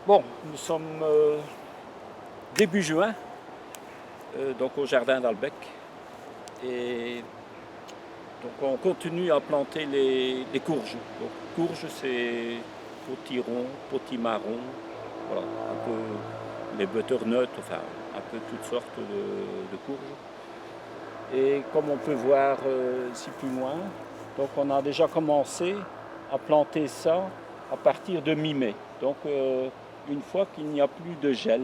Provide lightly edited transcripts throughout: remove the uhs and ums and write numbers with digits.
Bon, nous sommes début juin, donc au jardin d'Albec. Et donc on continue à planter les courges. Donc courges, c'est potiron, potimarron, voilà, un peu les butternuts, enfin un peu toutes sortes de courges. Et comme on peut voir ici plus loin, donc on a déjà commencé à planter ça à partir de mi-mai. Donc une fois qu'il n'y a plus de gel,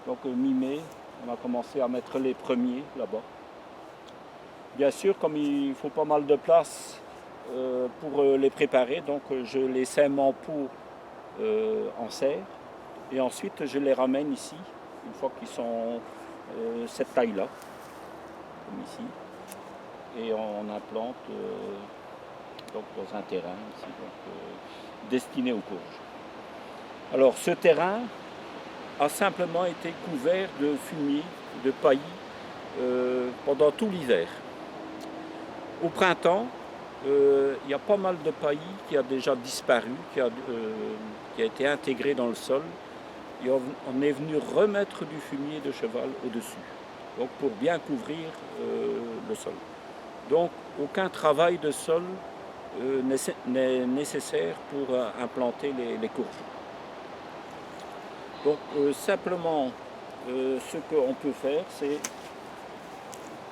donc mi-mai, on a commencé à mettre les premiers là-bas. Bien sûr, comme il faut pas mal de place pour les préparer, donc je les sème en pot en serre et ensuite je les ramène ici, une fois qu'ils sont cette taille-là, comme ici, et on implante donc dans un terrain ici, donc, destiné aux courges. Alors ce terrain a simplement été couvert de fumier, de paillis pendant tout l'hiver. Au printemps, il y a pas mal de paillis qui a déjà disparu, qui a été intégré dans le sol. Et on est venu remettre du fumier de cheval au-dessus, donc pour bien couvrir le sol. Donc aucun travail de sol n'est nécessaire pour implanter les courges. Donc simplement, ce qu'on peut faire, c'est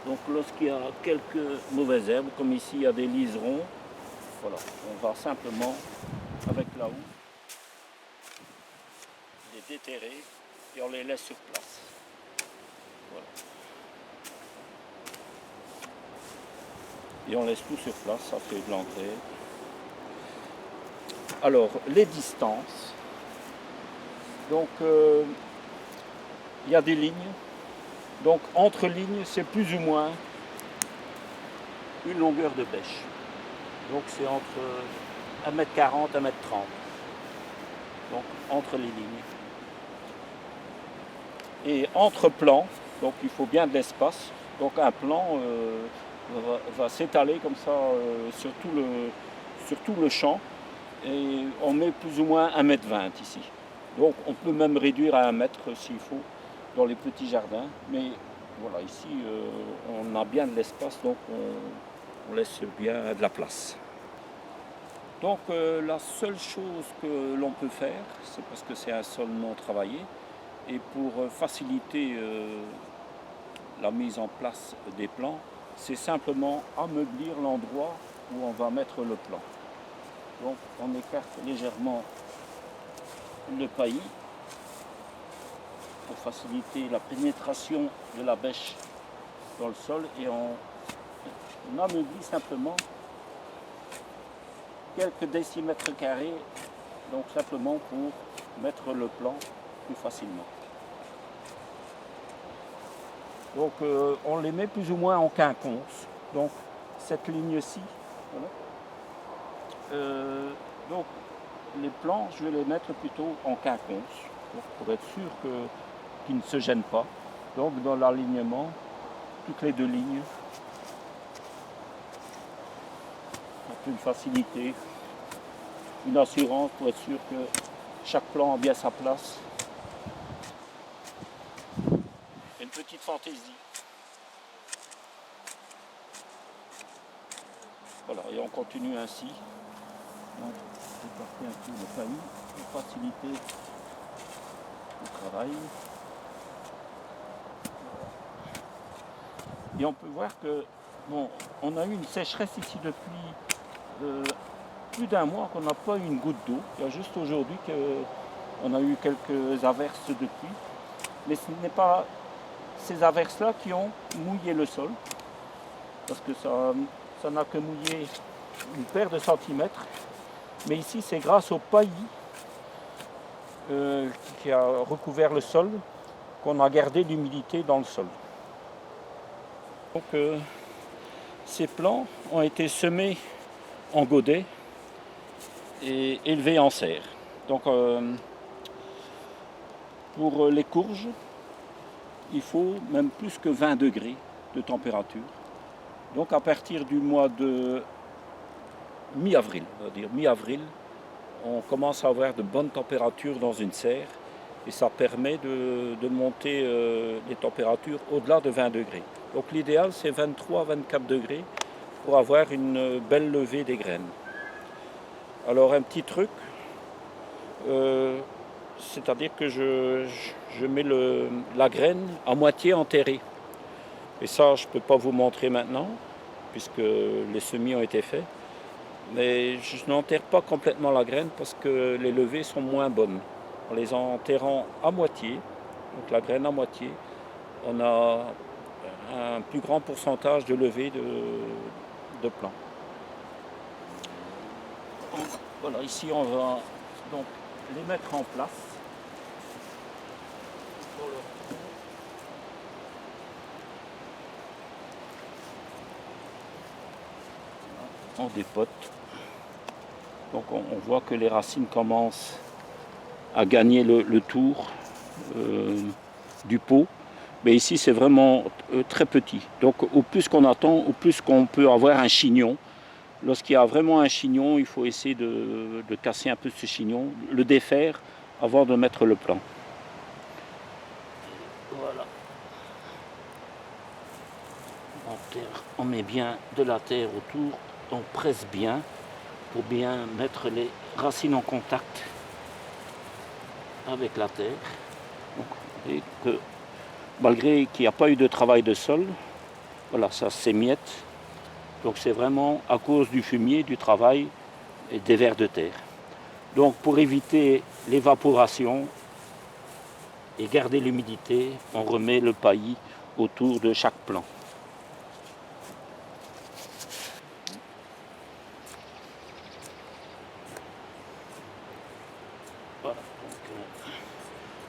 donc lorsqu'il y a quelques mauvaises herbes, comme ici il y a des liserons, voilà, on va simplement avec la houe les déterrer et on les laisse sur place. Voilà. Et on laisse tout sur place, ça fait de l'engrais. Alors les distances, donc il y a des lignes. Donc entre lignes, c'est plus ou moins une longueur de bêche. Donc c'est entre 1,40 m, 1,30 m. Donc entre les lignes. Et entre plants, donc il faut bien de l'espace. Donc un plant va s'étaler comme ça sur tout le champ. Et on met plus ou moins 1,20 m ici. Donc on peut même réduire à 1 mètre s'il faut dans les petits jardins. Mais voilà, ici on a bien de l'espace, donc on laisse bien de la place. Donc la seule chose que l'on peut faire, c'est parce que c'est un sol non travaillé, et pour faciliter la mise en place des plants, c'est simplement ameublir l'endroit où on va mettre le plant. Donc on écarte légèrement le paillis pour faciliter la pénétration de la bêche dans le sol, et on ameublit simplement quelques décimètres carrés, donc simplement pour mettre le plant plus facilement. Donc on les met plus ou moins en quinconce, donc cette ligne-ci, voilà. Donc les plants, je vais les mettre plutôt en quinconce, pour être sûr qu'ils ne se gênent pas. Donc dans l'alignement, toutes les deux lignes, pour une facilité, une assurance pour être sûr que chaque plant a bien sa place. Et une petite fantaisie. Voilà, et on continue ainsi. Donc, répartir un peu le paillis pour faciliter le travail. Et on peut voir que, bon, on a eu une sécheresse ici depuis plus d'un mois qu'on n'a pas eu une goutte d'eau. Il y a juste aujourd'hui qu'on a eu quelques averses de pluie. Mais ce n'est pas ces averses-là qui ont mouillé le sol, parce que ça n'a que mouillé une paire de centimètres. Mais ici, c'est grâce au paillis qui a recouvert le sol qu'on a gardé l'humidité dans le sol. Donc ces plants ont été semés en godet et élevés en serre. Donc pour les courges, il faut même plus que 20 degrés de température. Donc à partir du mois de mi-avril, on va dire mi-avril, on commence à avoir de bonnes températures dans une serre et ça permet de monter les températures au-delà de 20 degrés. Donc l'idéal c'est 23-24 degrés pour avoir une belle levée des graines. Alors un petit truc, c'est-à-dire que je mets la graine à moitié enterrée. Et ça je ne peux pas vous montrer maintenant puisque les semis ont été faits. Mais je n'enterre pas complètement la graine parce que les levées sont moins bonnes. En les enterrant à moitié, donc la graine à moitié, on a un plus grand pourcentage de levée de plants. Voilà, ici on va donc les mettre en place. On dépote. Donc on voit que les racines commencent à gagner le tour du pot. Mais ici c'est vraiment très petit. Donc au plus qu'on attend, au plus qu'on peut avoir un chignon. Lorsqu'il y a vraiment un chignon, il faut essayer de casser un peu ce chignon, le défaire avant de mettre le plant. Voilà. On met bien de la terre autour, on presse bien pour bien mettre les racines en contact avec la terre. Donc, vous voyez que malgré qu'il n'y a pas eu de travail de sol, voilà, ça s'émiette. Donc c'est vraiment à cause du fumier, du travail et des vers de terre. Donc pour éviter l'évaporation et garder l'humidité, on remet le paillis autour de chaque plant. Voilà, donc,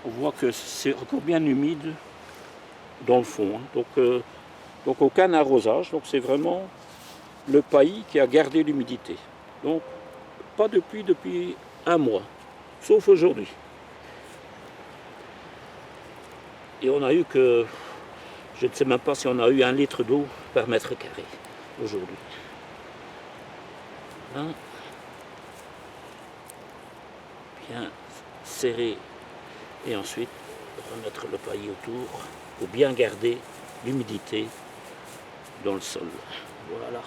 on voit que c'est encore bien humide dans le fond. Hein. Donc aucun arrosage, donc c'est vraiment le paillis qui a gardé l'humidité. Donc pas de pluie depuis un mois, sauf aujourd'hui. Et on a eu que, je ne sais même pas si on a eu 1 litre d'eau par mètre carré aujourd'hui. Hein? Bien serré et ensuite remettre le paillis autour pour bien garder l'humidité dans le sol. Voilà.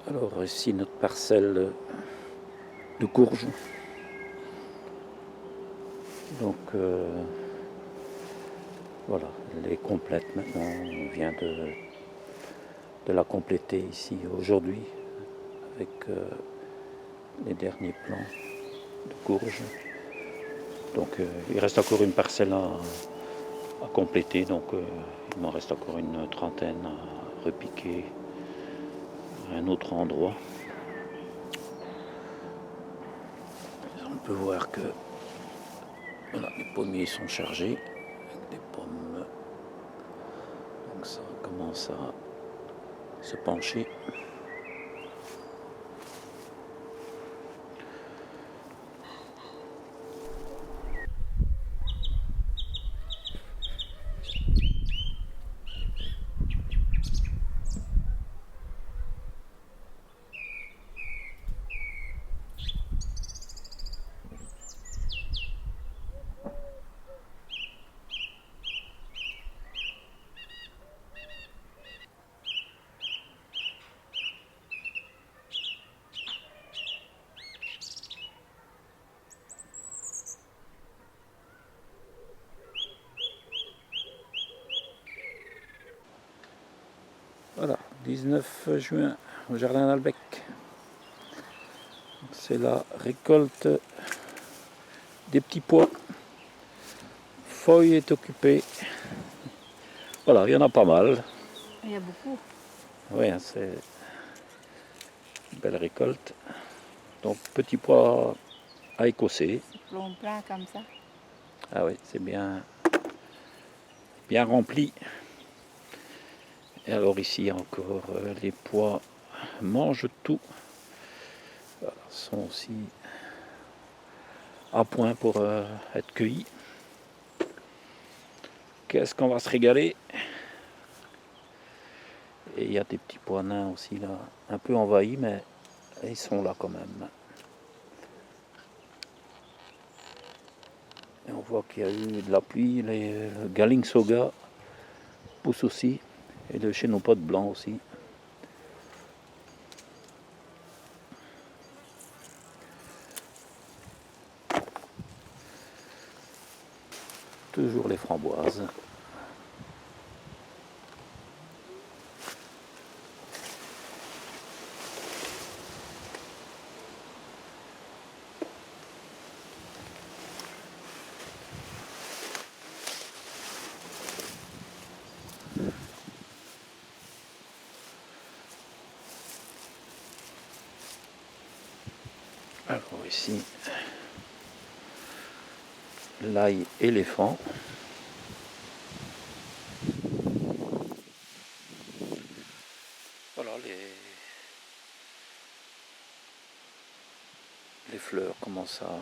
Alors ici notre parcelle de courge. Donc voilà, elle est complète maintenant. On vient de la compléter ici aujourd'hui avec les derniers plants de courge. Donc il reste encore une parcelle à compléter, donc il m'en reste encore une trentaine à repiquer à un autre endroit. On peut voir que voilà, les pommiers sont chargés avec des pommes, donc ça commence à se pencher. Voilà, 19 juin au jardin d'Albec. C'est la récolte des petits pois. Feuille est occupée. Voilà, il y en a pas mal. Il y a beaucoup. Oui, c'est une belle récolte. Donc petits pois à écosser. Plomb plein comme ça. Ah oui, c'est bien rempli. Et alors ici encore les pois mangent tout. Voilà, sont aussi à point pour être cueillis. Qu'est-ce qu'on va se régaler? Et il y a des petits pois nains aussi là, un peu envahis, mais ils sont là quand même. Et on voit qu'il y a eu de la pluie, le Galing Soga pousse aussi, et le chénopode blanc aussi. Toujours les framboises. Alors ici, l'ail éléphant. Voilà les fleurs commencent à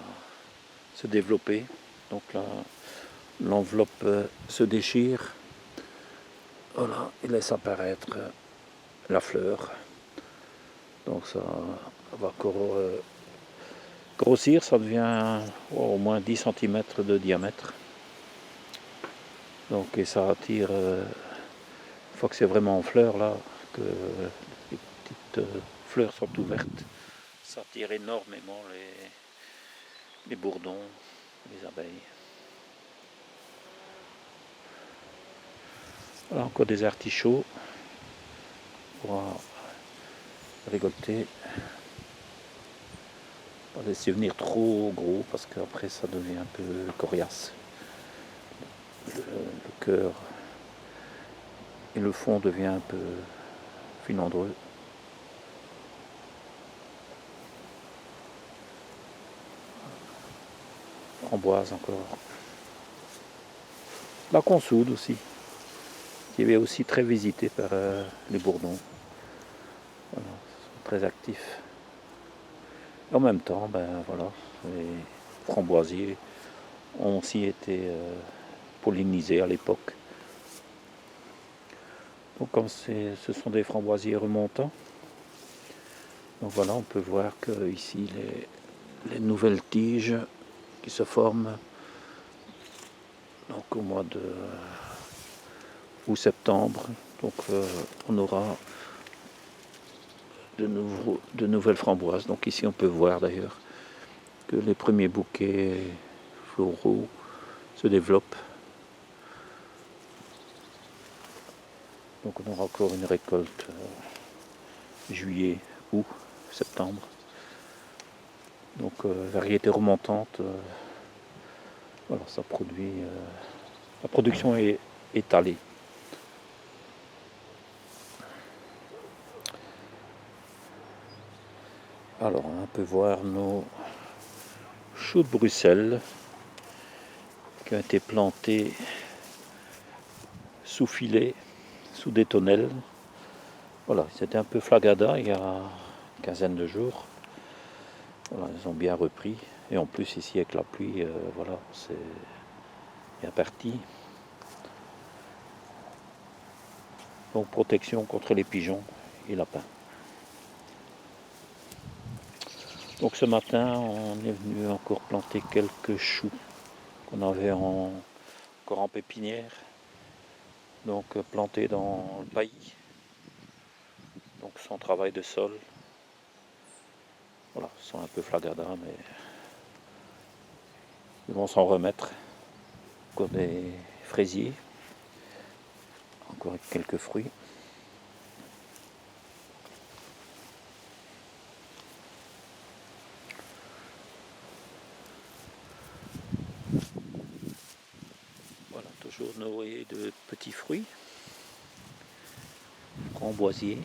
se développer. Donc là, l'enveloppe se déchire. Voilà, il laisse apparaître la fleur. Donc ça va encore grossir, ça devient au moins 10 cm de diamètre. Donc et ça attire, une fois que c'est vraiment en fleur là, que les petites fleurs sont ouvertes, ça attire énormément les bourdons, les abeilles. Voilà encore des artichauts pour récolter. Pas laisser venir trop gros parce qu'après ça devient un peu coriace. Le cœur et le fond devient un peu filandreux. Framboise encore. La consoude aussi, qui est aussi très visitée par les bourdons. Voilà, ils sont très actifs. Et en même temps, ben voilà, les framboisiers ont aussi été pollinisés à l'époque. Donc comme ce sont des framboisiers remontants, donc voilà, on peut voir que ici les nouvelles tiges qui se forment donc au mois de août septembre. Donc on aura de nouvelles framboises. Donc ici on peut voir d'ailleurs que les premiers bouquets floraux se développent. Donc on aura encore une récolte juillet, août, septembre. Donc variété remontante, voilà, ça produit. La production est étalée. Alors on peut voir nos choux de Bruxelles qui ont été plantés sous filet, sous des tonnelles. Voilà, c'était un peu flagada il y a une quinzaine de jours. Voilà, ils ont bien repris. Et en plus ici avec la pluie, voilà, c'est bien parti. Donc protection contre les pigeons et lapins. Donc ce matin, on est venu encore planter quelques choux qu'on avait encore en pépinière. Donc plantés dans le paillis. Donc sans travail de sol. Voilà, ils sont un peu flagada, mais ils vont s'en remettre. Encore des fraisiers. Encore quelques fruits. Voilà, toujours nourri de petits fruits. Framboisiers.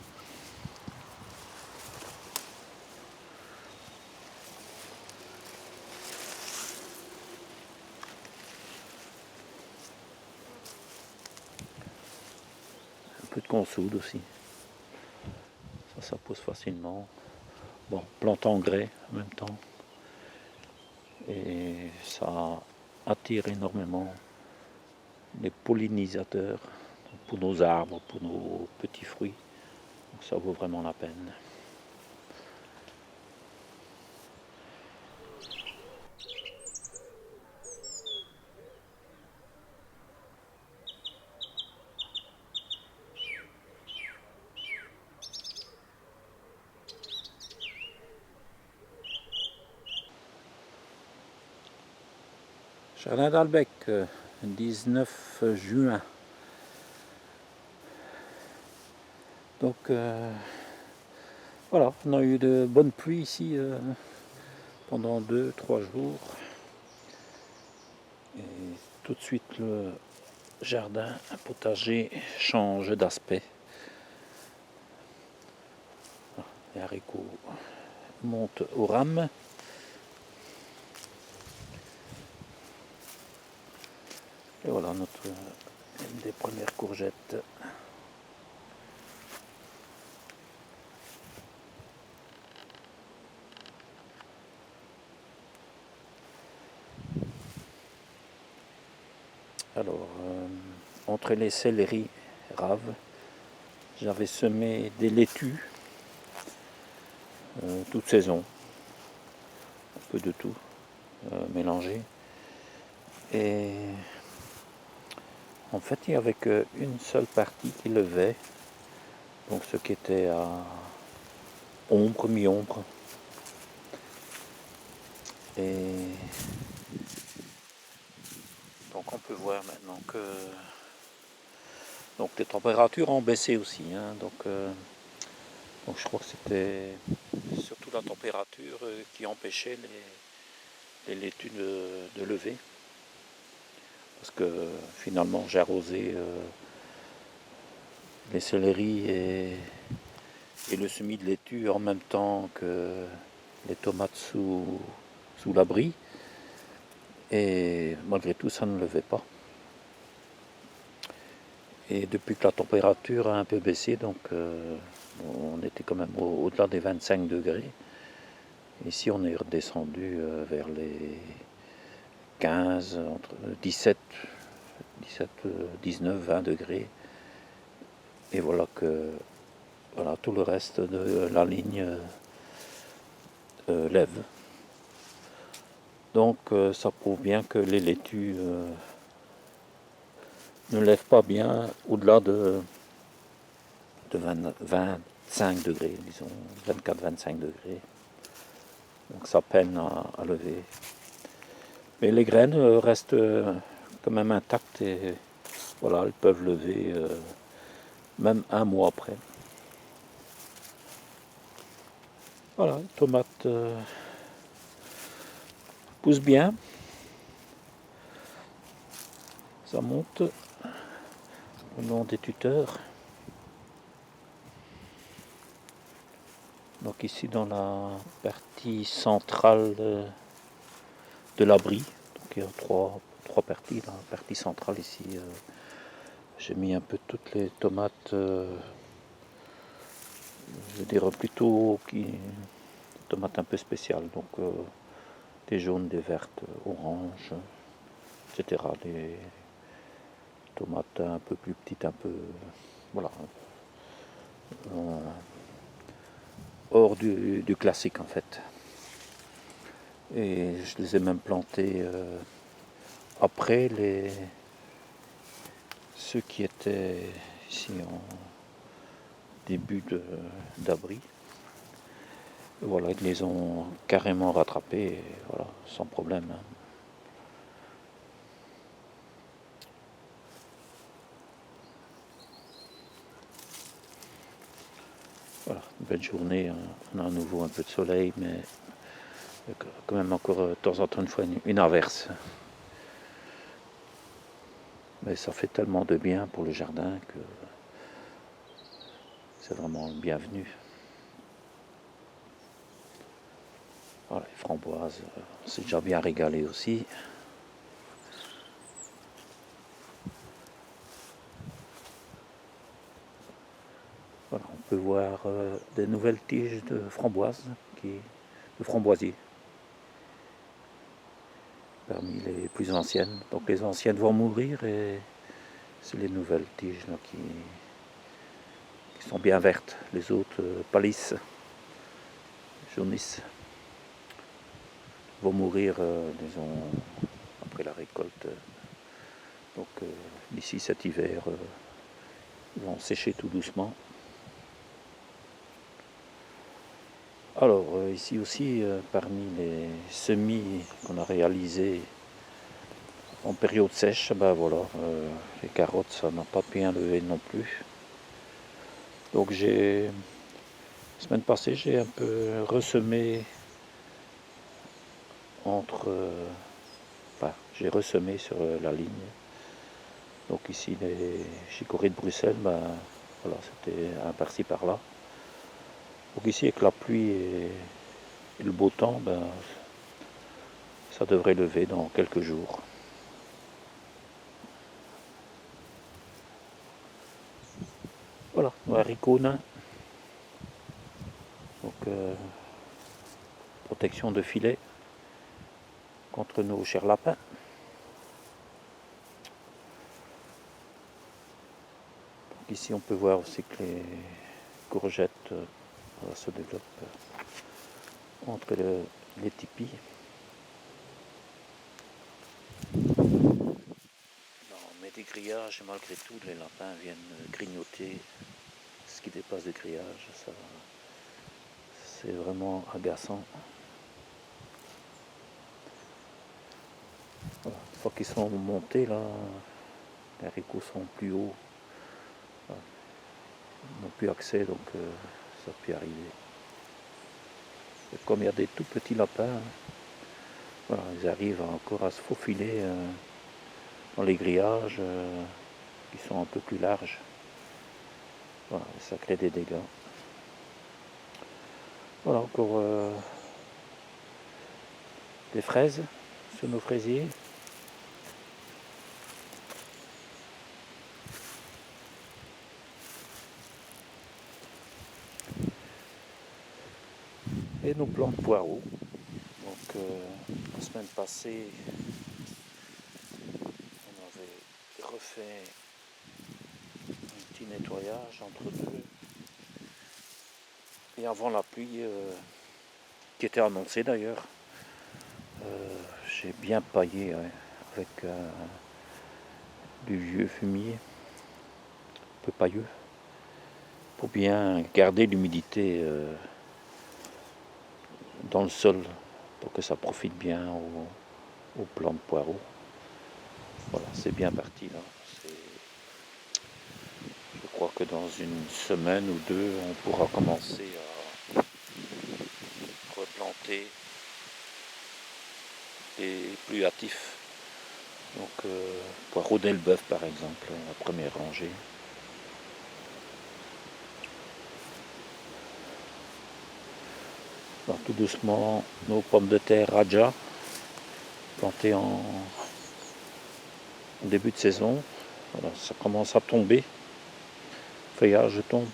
Un peu de consoude aussi. Ça pousse facilement. Bon, plante engrais en même temps. Et ça attire énormément les pollinisateurs pour nos arbres, pour nos petits fruits. Donc ça vaut vraiment la peine. Jardin d'Albec, 19 juin. Donc voilà, on a eu de bonnes pluies ici pendant 2-3 jours. Et tout de suite le jardin, un potager change d'aspect. Les haricots montent aux rames. Et voilà une des premières courgettes. Alors, entre les céleris raves, j'avais semé des laitues, toute saison, un peu de tout mélangé. Et en fait, il n'y avait qu'une seule partie qui levait, donc ce qui était à ombre, mi-ombre. Et donc on peut voir maintenant que donc les températures ont baissé aussi, hein, donc je crois que c'était surtout la température qui empêchait les laitues de lever. Parce que finalement j'ai arrosé les céleris et le semis de laitue en même temps que les tomates sous l'abri. Et malgré tout ça ne levait pas. Et depuis que la température a un peu baissé, donc on était quand même au-delà des 25 degrés. Ici on est redescendu vers les 15, entre 17, 19, 20 degrés. Et voilà que tout le reste de la ligne lève. Donc ça prouve bien que les laitues ne lèvent pas bien au-delà de 25 degrés, disons 24-25 degrés. Donc ça peine à lever. Mais les graines restent quand même intactes et voilà, elles peuvent lever même un mois après. Voilà, les tomates poussent bien. Ça monte le long des tuteurs. Donc ici dans la partie centrale de l'abri, donc il y a trois parties. Dans la partie centrale ici, j'ai mis un peu toutes les tomates, je dirais plutôt tomates un peu spéciales, donc des jaunes, des vertes, oranges, etc. Des tomates un peu plus petites, un peu voilà, hors du classique en fait. Et je les ai même plantés après ceux qui étaient ici en début d'abri. Voilà, ils les ont carrément rattrapés, voilà, sans problème. Voilà, une belle journée, on a à nouveau un peu de soleil, mais il y a quand même encore de temps en temps une averse. Mais ça fait tellement de bien pour le jardin que c'est vraiment le bienvenu. Voilà, les framboises, on s'est déjà bien régalé aussi. Voilà, on peut voir des nouvelles tiges de framboises, de framboisiers, parmi les plus anciennes. Donc les anciennes vont mourir et c'est les nouvelles tiges là, qui qui sont bien vertes. Les autres pâlissent, jaunissent. Vont mourir, disons, après la récolte. Donc d'ici cet hiver, ils vont sécher tout doucement. Alors ici aussi, parmi les semis qu'on a réalisés en période sèche, ben voilà, les carottes, ça n'a pas bien levé non plus. Donc la semaine passée, j'ai un peu ressemé j'ai ressemé sur la ligne. Donc ici, les chicorées de Bruxelles, ben voilà, c'était un par-ci par-là. Donc ici, avec la pluie et le beau temps, ben ça devrait lever dans quelques jours. Voilà, haricots nains. Donc protection de filet contre nos chers lapins. Donc ici on peut voir aussi que les courgettes se développent entre les tipis. Mais des grillages, malgré tout, les lapins viennent grignoter ce qui dépasse des grillages. Ça, c'est vraiment agaçant. Voilà. Une fois qu'ils sont montés, là, les haricots sont plus hauts. Voilà. Ils n'ont plus accès, donc ça peut arriver. Et comme il y a des tout petits lapins, voilà, ils arrivent encore à se faufiler dans les grillages qui sont un peu plus larges. Voilà, ça crée des dégâts. Voilà, encore des fraises sur nos fraisiers. Et nos plants de poireaux. Donc la semaine passée, on avait refait un petit nettoyage entre deux. Et avant la pluie, qui était annoncée d'ailleurs, j'ai bien paillé avec du vieux fumier, un peu pailleux, pour bien garder l'humidité dans le sol, pour que ça profite bien aux plants de poireaux. Voilà, c'est bien parti là. Je crois que dans une semaine ou deux, on pourra commencer à replanter les plus hâtifs. Donc poireaux d'Elbeuf par exemple, la première rangée. Alors, tout doucement, nos pommes de terre Raja, plantées en début de saison. Voilà, ça commence à tomber. Le feuillage tombe.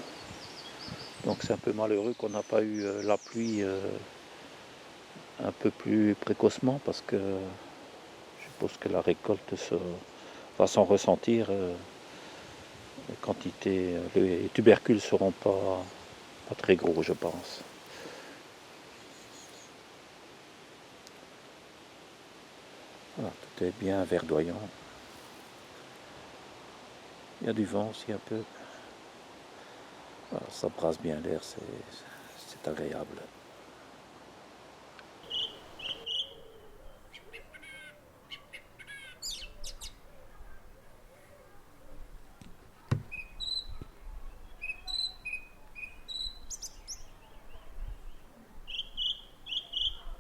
Donc c'est un peu malheureux qu'on n'a pas eu la pluie un peu plus précocement parce que je suppose que la récolte va s'en ressentir. Les quantités, les tubercules ne seront pas très gros, je pense. Voilà, tout est bien verdoyant. Il y a du vent aussi un peu. Voilà, ça brasse bien l'air, c'est agréable.